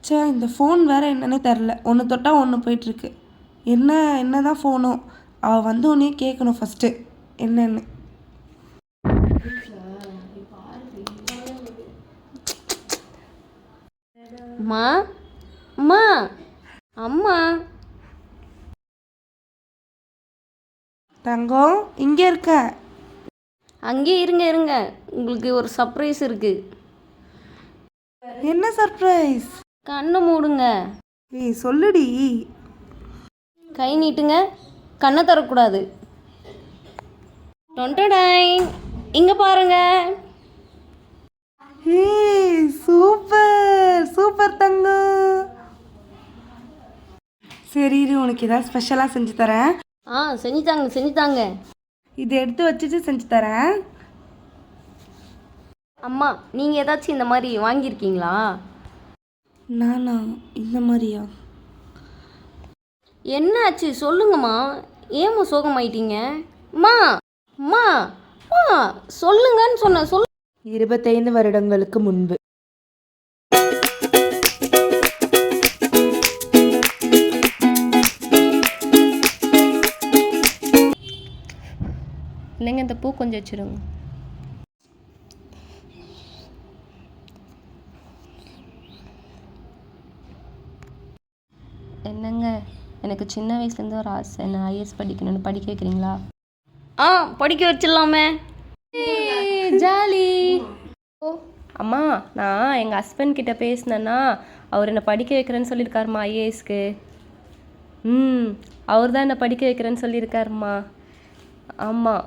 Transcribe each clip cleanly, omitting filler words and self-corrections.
சே, இந்த ஃபோன் வேறு என்னன்னே தெரில. ஒன்று தொட்டால் ஒன்று போயிட்டுருக்கு. என்ன தான் ஃபோனோ? அவள் வந்து உடனே கேட்கணும் ஃபஸ்ட்டு என்னன்னு. அம்மா அம்மா அம்மா தங்கம், இங்கே இருக்க? அங்கே இருங்க இருங்க, உங்களுக்கு ஒரு சர்ப்ரைஸ் இருக்குது. என்ன சர்ப்ரைஸ்? கண்ணை மூடுங்க. ஏய் சொல்லுடி. கை நீட்டுங்க. கண்ணை தரக்கூடாது. டொண்டடைன், இங்கே பாருங்க. ஏய் சூப்பர் சூப்பர் தங்கம். சரி இரு, உனக்கு ஏதாவது ஸ்பெஷலாக செஞ்சு தரேன். செஞ்சுத்தாங்க. இதை எடுத்து வச்சுட்டு செஞ்சு தரேன். அம்மா, நீங்கள் ஏதாச்சும் இந்த மாதிரி வாங்கியிருக்கீங்களா? நானா? இந்த மாதிரியா? என்ன ஆச்சு சொல்லுங்கம்மா. ஏம்மா சோகமாயிட்டீங்க? அம்மா அம்மா அம்மா சொல்லுங்கன்னு சொன்னேன். 25 வருடங்களுக்கு முன்பு. இல்லைங்க, இந்த பூ கொஞ்சம் வச்சுருங்க. என்னங்க, எனக்கு சின்ன வயசுலேருந்து ஒரு ஆசை, என்ன ஐஏஎஸ் படிக்கணும்னு. படிக்க வைக்கிறீங்களா? படிக்க வச்சிடலாமே. ஜாலி. ஓ அம்மா, நான் எங்கள் ஹஸ்பண்ட் கிட்ட பேசினேன்னா அவர் என்னை படிக்க வைக்கிறேன்னு சொல்லியிருக்காருமா ஐஏஎஸ்க்கு. அவர் தான் என்னை படிக்க வைக்கிறேன்னு சொல்லியிருக்காருமா. ஆமாம்,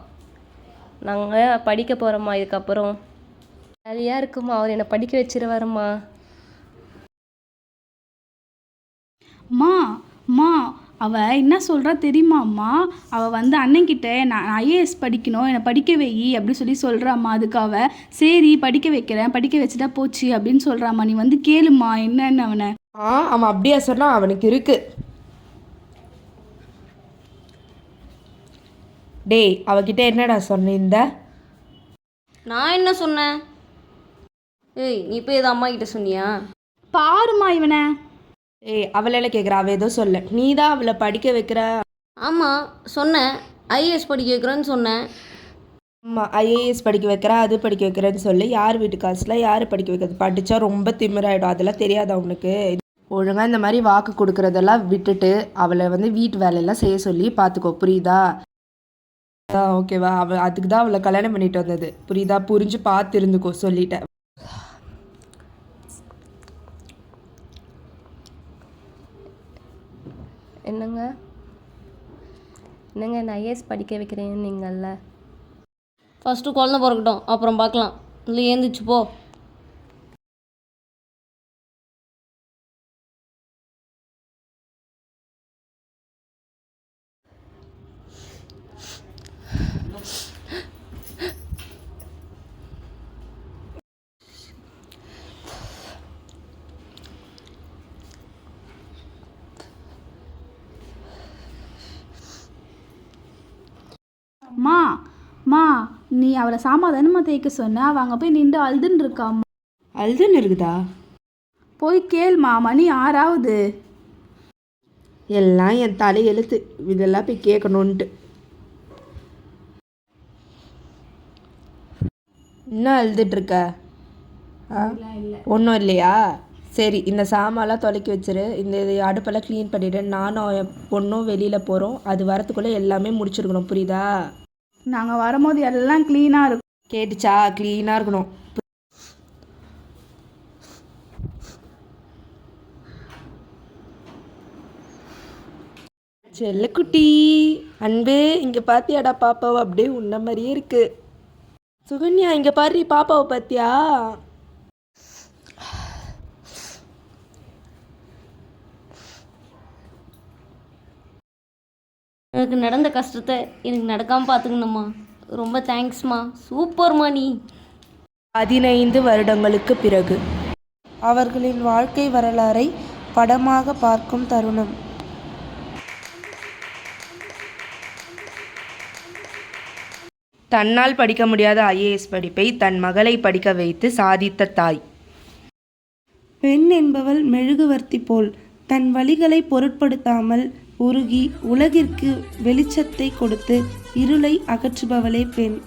நாங்கள் படிக்க போகிறோம்மா. இதுக்கப்புறம் ஜாலியாக இருக்குமா. அவர் என்னை படிக்க வச்சிருவாருமா. அம்மா அவள் என்ன சொல்கிறா தெரியுமாம்மா? அவள் வந்து அண்ணன்கிட்ட நான் ஐஏஎஸ் படிக்கணும், என்னை படிக்க வை அப்படின்னு சொல்கிறாம்மா. அதுக்கு அவள் சரி படிக்க வைக்கிறேன், படிக்க வச்சுட்டா போச்சு அப்படின்னு சொல்கிறாம்மா. நீ வந்து கேளுமா என்னன்னு அவனை. அவன் அப்படியா சொன்னா? அவனுக்கு இருக்கு. டேய், அவகிட்ட என்னடா சொன்ன? நான் என்ன சொன்னேன்? ஏய், நீ போய் எது அம்மா கிட்ட சொன்னியா? பாருமா இவனை. ஏய், அவளெல்லாம் கேட்குறா. அவள் ஏதோ சொல்ல. நீ தான் அவளை படிக்க வைக்கிற. ஆமாம் சொன்னேன், ஐஏஎஸ் படிக்க வைக்கிறேன்னு சொன்னேன். ஆமாம், ஐஏஎஸ் படிக்க வைக்கிறா, அது படிக்க வைக்கிறேன்னு சொல்லி யார் வீட்டு காசில் யார் படிக்க வைக்கிறது? படித்தா ரொம்ப திமிராயிடும். அதெல்லாம் தெரியாது அவனுக்கு. ஒழுங்காக இந்த மாதிரி வாக்கு கொடுக்குறதெல்லாம் விட்டுட்டு அவளை வந்து வீட்டு வேலையெல்லாம் செய்ய சொல்லி பார்த்துக்கோ, புரியுதா? ஓகேவா? அவள் அதுக்கு தான் அவளை கல்யாணம் பண்ணிட்டு வந்தது, புரியுதா? புரிஞ்சு பார்த்து இருந்துக்கோ, சொல்லிட்டேன். என்னங்க நான் ஐஏஎஸ் படிக்க வைக்கிறேன்னு நீங்கள்ல. ஃபஸ்ட்டு குழந்தை பிறக்கட்டும், அப்புறம் பார்க்கலாம். இல்லை ஏந்திரிச்சு போ. மா நீ அவளை சாமாதானமாக தேய்க்க சொன்ன. அவள் அங்கே போய் நின்று அழுதுன்னு இருக்காம்மா. அழுதுன்னு இருக்குதா? போய் கேள்மா, மணி 6ஆகுது. எல்லாம் என் தலை எழுத்து. இதெல்லாம் போய் கேட்கணுன்ட்டு. இன்னும் அழுதுட்ருக்க? ஒன்றும் இல்லையா? சரி, இந்த சாமான்லாம் தொலைக்கி வச்சிரு. இந்த அடுப்பெல்லாம் க்ளீன் பண்ணிவிடு. நானும் என் பொண்ணும் வெளியில் போகிறோம். அது வரத்துக்குள்ளே எல்லாமே முடிச்சிருக்கணும், புரியுதா? நாங்கள் வரும்போது எல்லாம் க்ளீனாக இருக்கும். கேட்டுச்சா? க்ளீனாக இருக்கணும். செல்லக்குட்டி, அன்பு, இங்கே பார்த்தியாடா பாப்பாவை? அப்படியே உன்ன மாதிரியே இருக்கு. சுகன்யா, இங்கே பாரு பாப்பாவை பார்த்தியா? எனக்கு நடந்த கஷ்டத்தை எனக்கு நடக்காமல் பார்த்துக்கணும்மா. ரொம்ப தேங்க்ஸ்மா. சூப்பர்மா நீ. 15 வருடங்களுக்கு பிறகு அவர்களின் வாழ்க்கை வரலாறை படமாக பார்க்கும் தருணம். தன்னால் படிக்க முடியாத ஐஏஎஸ் படிப்பை தன் மகளை படிக்க வைத்து சாதித்த தாய். பெண் என்பவள் மெழுகுவர்த்தி போல் தன் வலிகளை பொருட்படுத்தாமல் உருகி உலகிற்கு வெளிச்சத்தை கொடுத்து இருளை அகற்றுபவளே பெண்.